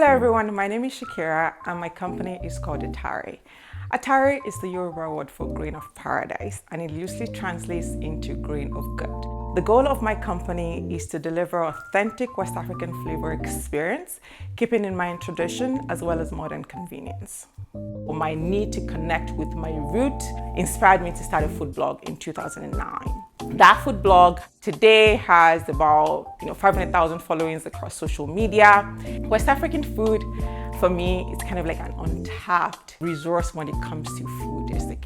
Hello everyone, my name is Shakira and my company is called Atare. Atare is the Yoruba word for grain of paradise and it loosely translates into grain of good. The goal of my company is to deliver authentic West African flavor experience, keeping in mind tradition as well as modern convenience. My need to connect with my root inspired me to start a food blog in 2009. That food blog today has about 500,000 followings across social media. West African food, for me, it's kind of like an untapped resource when it comes to food. There's like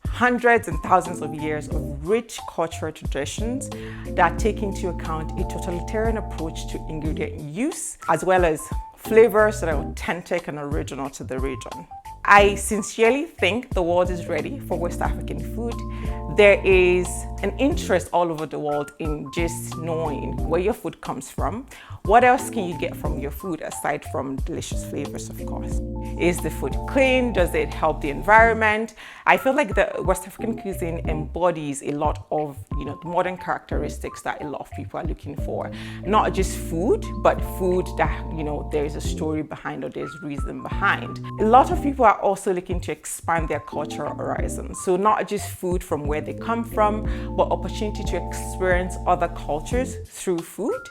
hundreds and thousands of years of rich cultural traditions that take into account a totalitarian approach to ingredient use, as well as flavors that are authentic and original to the region. I sincerely think the world is ready for West African food. There is an interest all over the world in just knowing where your food comes from. What else can you get from your food aside from delicious flavors, of course? Is the food clean? Does it help the environment? I feel like the West African cuisine embodies a lot of the modern characteristics that a lot of people are looking for. Not just food, but food that there is a story behind or there's reason behind. A lot of people are also looking to expand their cultural horizons. So not just food from where they come from, but opportunity to experience other cultures through food.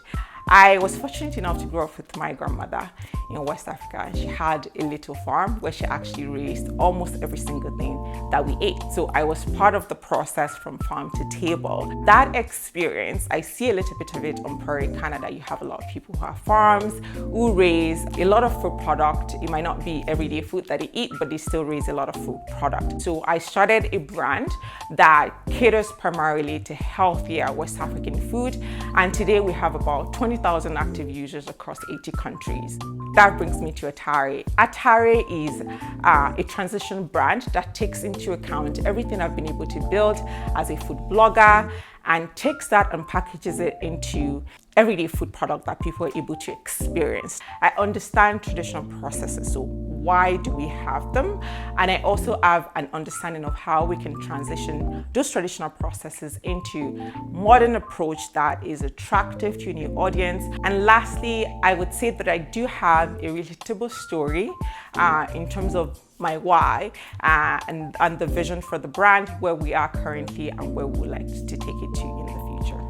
I was fortunate enough to grow up with my grandmother in West Africa. She had a little farm where she actually raised almost every single thing that we ate. So I was part of the process from farm to table. That experience, I see a little bit of it on Prairie, Canada. You have a lot of people who have farms, who raise a lot of food product. It might not be everyday food that they eat, but they still raise a lot of food product. So I started a brand that caters primarily to healthier West African food. And today we have about 20,000 active users across 80 countries. That brings me to Atare. Atare is a transition brand that takes into account everything I've been able to build as a food blogger and takes that and packages it into everyday food product that people are able to experience. I understand traditional processes, so why do we have them? And I also have an understanding of how we can transition those traditional processes into modern approach that is attractive to a new audience. And lastly, I would say that I do have a relatable story in terms of my why and the vision for the brand, where we are currently and where we would like to take it to in the future.